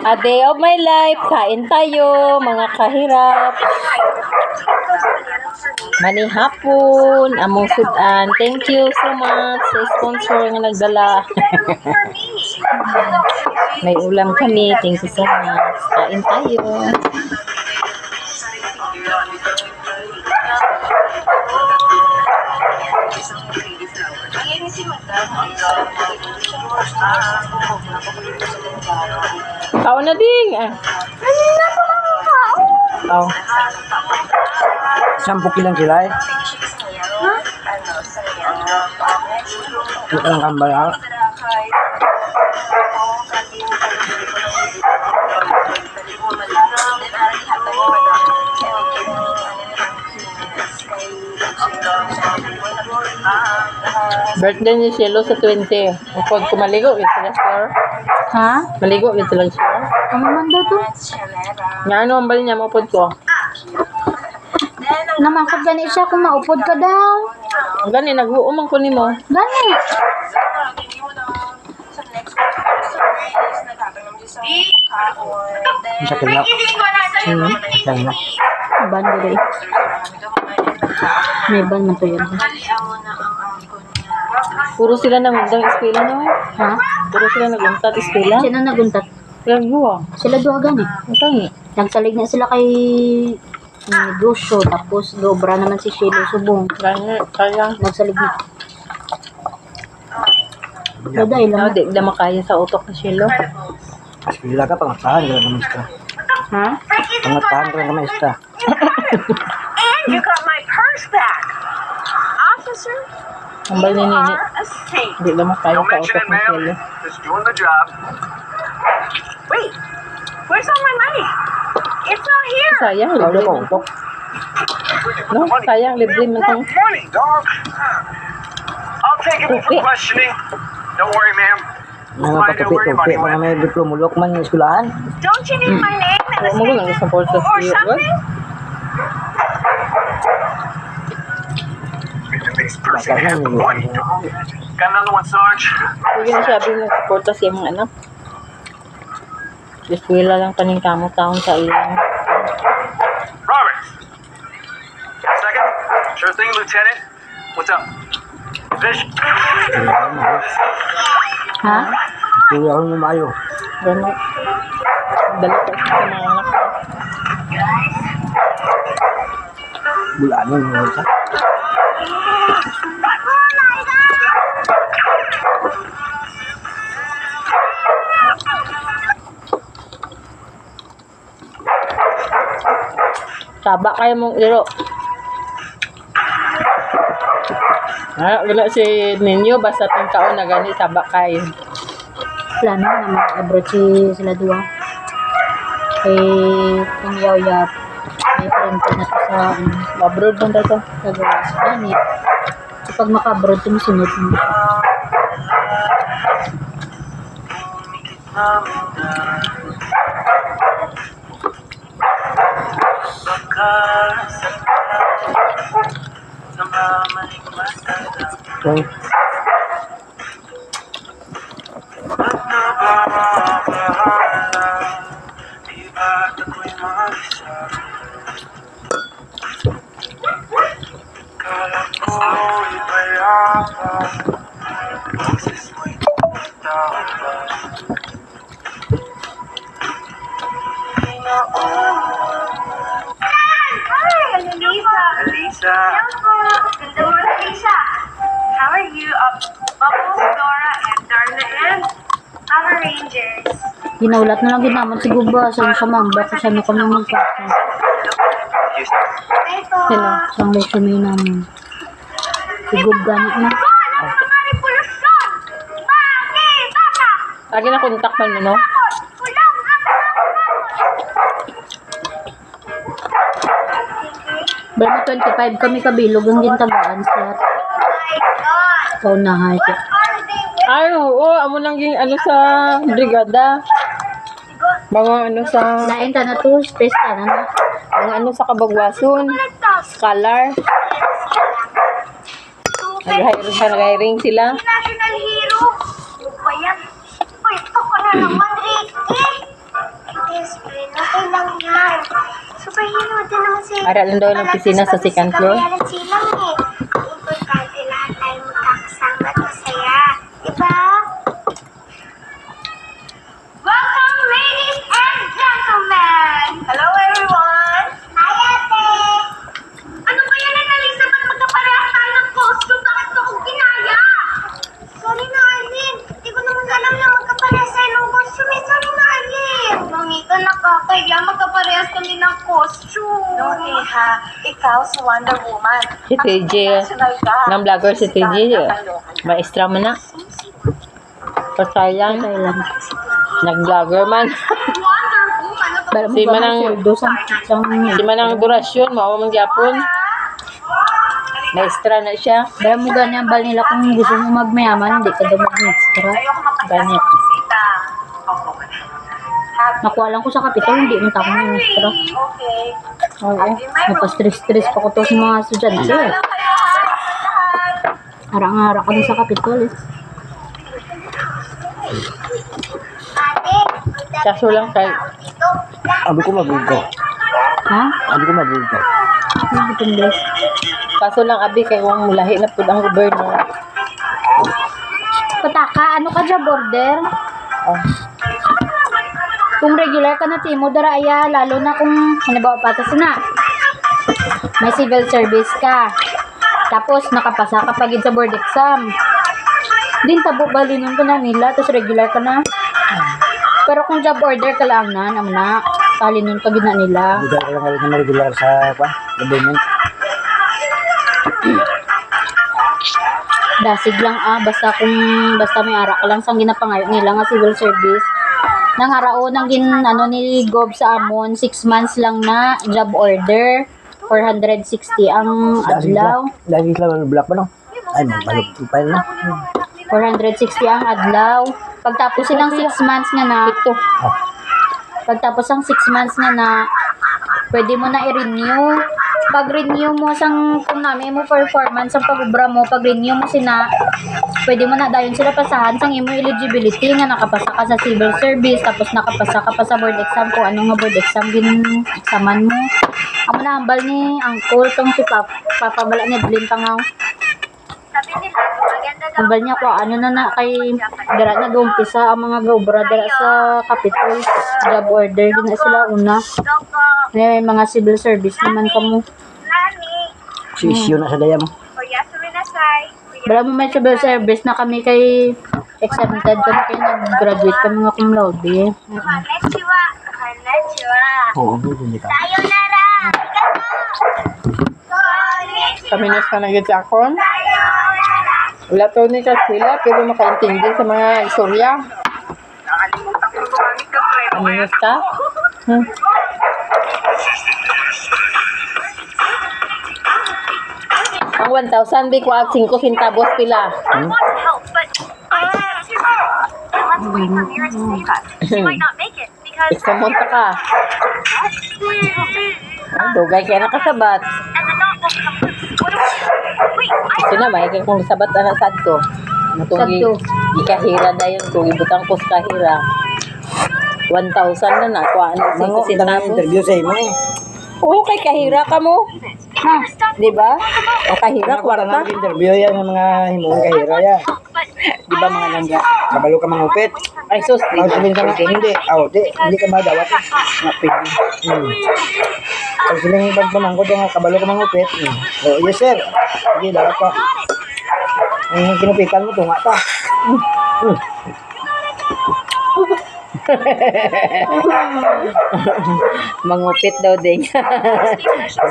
A day of my life. Kain tayo, mga kahirap. Maning hapon, among sudan. Thank you so much sa sponsor nga nagdala. May ulam kami. Thank you so much. Kain tayo. Tao na ding. Tao. 10 kilang sila eh. Ito lang kambal ha. Birthday ni Cielo sa 20. Upod ko maligo, yun sila store. Ha? Maligo, yun sila store. Ano man daw to? Nga ano ang bali niya, maupod ko. Namakot gani siya kung maupod ka daw. Gani, nag-uumang ko ni mo. Gani. Ang sakit na. Yan na. Ban ko rin. May ban na to yan. Puro sila nangundang eskwela na. Ha? Puro sila naguntat eskwela. Sino naguntat? Yan buwa. Sila duha gani. Ang tangi. Nagsalig na sila kay negosyo. Tapos dobra naman si Shelo Subong. Kaya. Nagsalig na. Daday No, lang. di na makaya sa utok ni Cielo. Sila ka, pangatahan ka lang kami istra. Ha? Pangatahan ka lang kami istra. And you got my purse back. Officer, Ang bali ni you Nini. are a saint. Di na makaya Don't sa mention utok it, ni ma'am. Cielo. Just doing the job. Wait, where's all my money? It's not here. Sayang, Ikaw libre na man. utok. No, sayang, libre man tong. Money, dog. I'll take it for Okay. questioning. Don't worry, ma'am. Mga pagkapi-tupi, mga may diplomulok man yung eskulahan. Don't you need my name in the Huwag mo lang statement support sa or iyo. something? Bakit na yung Money, dog. Got another one, Sarge. Huwag yung sabi mo support sa mga anak. Eskwela lang kaning kamo taon sa ilang. Robert. Second. Sure thing, Lieutenant. What's up? Fish. Ha? Tuloy ako ng mayo. Gano'n. Dali ko sa mga anak ko. Bulanin mo sa. Taba kayo mong iro. Wala si Ninyo, basta itong taon na gani, taba kayo. Plano na mag-abroad sila duha. Kung yaw-yap. May friend ko na to sa Abroad bang dito? sa gawas. Gani. Kapag maka-abroad, tumusunod mo. Okay. Hi, Lisa. Lisa. Hello, Lisa. How are you? Bubbles, Dora, and Darla, and Power Rangers. Ginaulat na lang ginaman si Guba. Saan siya mamba? Kung saan ako nang magpasa. Hey, po. Sino? Saan resume namin. Si Gub ganit na. Manipulasyon! Bakit? Bata! Lagi na kontak man mo, no? Kulang ang Bala 25 kami kabilog ang gintagaan sa my God! kaunahan. What are they with? Ay, oo, amo lang yung ano sa brigada. Mga ano sa, Lain ta na to, space ta na na. mga ano sa Kabagwason. Scholar. Nag-hiring sila. National hero! Ano ba yan? Uy, ito ko na naman, Ricky! kasi Ara lang daw ng opisina sa second floor. kabayaran silang eh. Importante lahat tayo magkakasama at masaya. Diba? Welcome, ladies and gentlemen! Hello, everyone! Hi, ate! Ano ba yan, Annalisa? Ba't magkaparehas tayo ng costume? Bakit ko kong ginaya? Sorry na, Arlene. Hindi ko naman alam na magkaparehas tayo ng costume. Sorry na, Arlene. Mamita, nakakaya. Magkaparehas kami ng costume. No, Iha. Ikaw si Wonder Woman. Si TJ, National ka. ng vlogger si TJ, maestra man na. Sa Thailand, nag-vlogger man. Wonder Woman. Ano ba? Si Manang, Sang si Manang Durasyon, mao man gyapon. Maestra na siya. Dahil mo ganyan bal nila kung gusto mo magmayaman, hindi ka daw mag-extra. Ayoko mapagkasa Ganyan. ng bisita. Nakuha lang ko sa kapitol, hindi mo tako ng extra. Okay. Oo. Napastress-stress pa ko to sa mga estudyante. Eh. Harang-harang kami sa kapitol. Eh. Ate, Kaso lang kay, dito. Abi ko mabulga. Ha? Abi ko mabulga. Depende. kaso lang abi kay wang mulahi na pud ang gobyerno. Pataka, ano ka dyan, border? Oh. Kung regular ka na timo, daraya, lalo na kung halimbawa patas na. May civil service ka. Tapos nakapasa ka pagid sa board exam. Din tabo balinon ka na nila, tapos regular ka na. Pero kung job order ka lang na, naman na, kalinon ka gina nila. Hindi ka lang na regular sa government. Dasig lang basta may ara ka lang sang ginapangayo nila nga civil service. Nang arao nang ano ni Gob sa amon, 6 months lang na job order. 460 ang adlaw. Dahil lang black pa no. Ay, balot pa na. 460 ang adlaw. Pagtapos silang 6 months nga na, ito. Pagtapos ang 6 months nga na, pwede mo na i-renew. Pag-renew mo sang kung namin mo performance ang pag-ubra mo, pag-renew mo sina, pwede mo na dayon sila pasahan sang imo eligibility nga nakapasa ka sa civil service, tapos nakapasa ka pa sa board exam kung ano nga board exam examan mo. Amo na hambal ni Uncle tong si Papabala ni Blin Tangaw. Sabi nila, maganda daw. Hambal niya ko ano na kay dara na gumpisa ang mga gobra dara sa Capitol job order din na sila una. Doko, May mga civil service naman kamo. nani. Si issue na sa daya mo. Kuya, suminasay. Wala mo may civil service na kami kay exempted kami kay nag-graduate kami nga cum laude. Konnichiwa. Konnichiwa. Oo, hindi ka. Sayonara. Konnichiwa. Kami na sa nagit akon. Wala to ni sila pero makaintindi sa mga istorya. Nakalimutan ko gumamit ng preno. Ano na ka? Ang 1,000 bi ko ag 5 centavos pila. I want to help, but I can't do it. And let's wait for Mira to save us. She might not make it because Examonta ka. Dugay kaya nakasabat. and the knot won't come loose. What do we do? Wait, I Sina may kay kung sabat ana sadto. Matungi Sadto. ikahira dayon ko ibutang ko sa kahira. 1,000 na na kuan Mango, 5 tanga centavos. interview sa imo eh. Oo kay kahira ka mo. Ha? Di ba? O kahira kwarta. Interview yan ng mga himuon kahira ya. but Di ba mga langga? Kabalo ka mangupit. Ay sus, di Pag sabihin ka nga, hindi. Hindi ka madawat. mapili. Pag silang pagpamangkot nga, kabalo ka mangupit. Oh, yes sir. Sige, dawat ka. Ang kinupitan mo, tunga pa. Mangupit daw ding.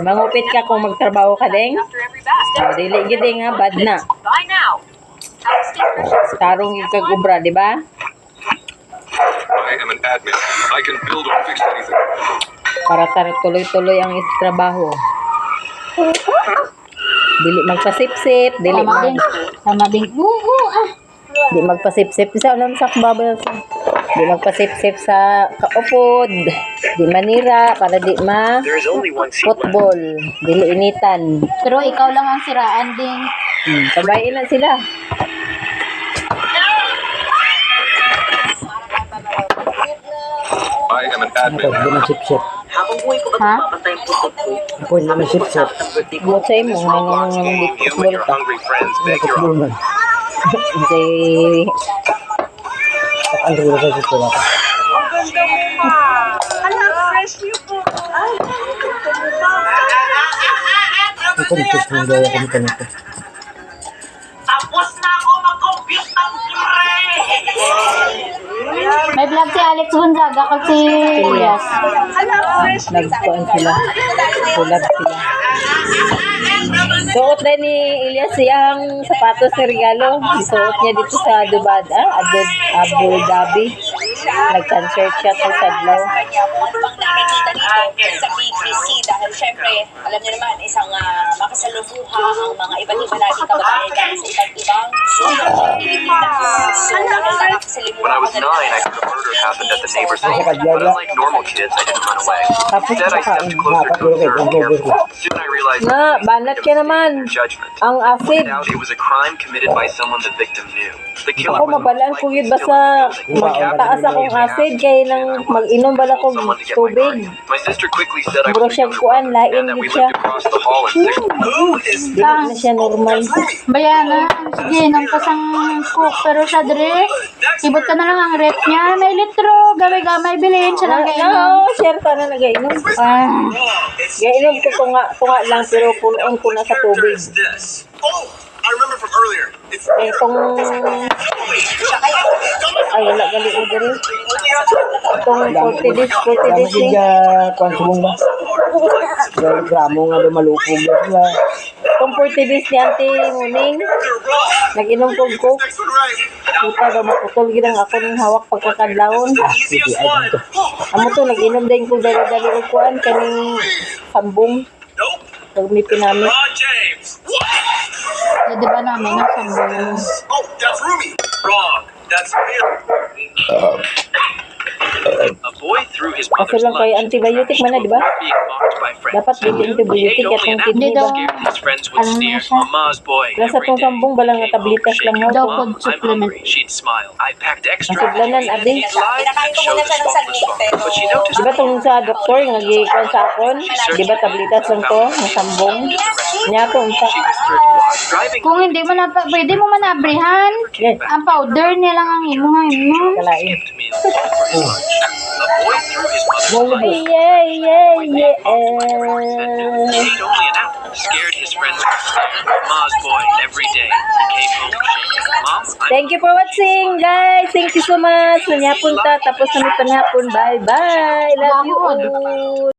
Mangupit ka kung magtrabaho ka ding. after every bath. O, dili gid ding nga bad na. Bye now. Have a stay. Tarong yung kag-ubra, di ba? I am an admin. I can build or fix anything. Para tuloy-tuloy ang trabaho. Dili magpasipsip, dili Tama din. Tama din. di magpasipsip sa alam sa babay sa. Di magpasipsip sa kaupod. Di manira para di ma football. Dili initan. Pero ikaw lang ang siraan din. Sabayin na sila. I am an admin. Ito, di man sip-sip. Ha? Ako na sip-sip. Buot sa imo, nga You and football your ka. hungry friends beg your Football man. Kasi, Ang dulo sa sip-sip ako. Ito dito sa mga gaya kami kanito. May vlog si Alex Gonzaga kasi Elias. nagkuhan sila. Kulab sila. Suot na ni Elias siyang sapatos na regalo. Suot niya dito sa Dubai, Abu Dhabi. Nag-concert siya sa Sadlaw. Kanya po, ano bang nakikita dito sa BBC dahil syempre, alam niyo naman, isang makasalumuha ang mga iba't iba natin kababayan galing sa iba't ibang sulok ng Pilipinas. So, dahil nakakasalimuha When I was ko 9, na I heard a murder happened at the neighbor's home. But unlike normal kids, I didn't run away. Tapos Instead, I stepped closer to observe carefully. Soon I realized Na, banat ka naman. judgment. Ang acid. Now it was a crime committed by someone the victim knew. The killer Ako was mabalaan ko yun basta magtaas akong acid kaya nang mag-inom bala ko someone to get my tubig. brain. My sister quickly said I Bro was siya becoming kuan, wrong lain and that we gid siya. lived across the hall in 6th. Dili na siya normal. Bayana, sige, nang pasang cook. Pero sa dre, ibot ka na lang ang rep niya. May litro, gamay-gamay, bilhin siya lang kayo. No, share ka na nag-inom. Gainom ko tunga lang pero punoon ko na sa tubig. I remember from earlier. It's Eh kung ay wala gali ko diri. Itong 40 days Kaya eh. magigya kuhan subong ba? Dahil gramo nga lumalupog na sila. Itong 40 days ni Auntie Muning, nag-inom ko coke. next one right. Kita daw maputol ginang ako ng hawak pagkakadlawon. Sige, ay dito. Amo to nag-inom din ko dali-dali og kuan kaning sambong. Nope. Pag may pinamit. Ron James. Eh, di ba namin ang sambong? Oh, that's Rumi. Wrong. That's Bill. A boy threw his Kaso lang kay antibiotic man na, di ba? being mocked by friends. Dapat bigyan antibiotic at ang kidney Hindi daw. ba? Scared his friends would Ano sneer, na siya? Mama's boy, Nasa every tong day. sambong balang nga tablitas lang ha. Daw Mom, food I'm supplement. hungry. She'd smile. I packed extra. Masudlanan, abi. He'd lie Pinakain and ko show muna the siya ng spotless saglit, bond. pero... But she noticed Di ba tong sa doktor nga gikuan sa akon? Di ba tablitas lang to, nga sambong? Nya to unsa. she whispered, "Why driving Kung hindi mo na, pwede mo manabrihan. Yes. Ang powder niya lang ang imuha mo. Kalain. skipped meals for his lunch. A boy threw his mother's Yeah, yeah, yeah. He ate only an apple. Scared his friends would sneer. Mama's boy, every day. He came home shaking. Mom, I'm Thank you for watching, guys. Thank you so much. Manyapon ta. Tapos na may panhapon. Bye-bye. Love you all.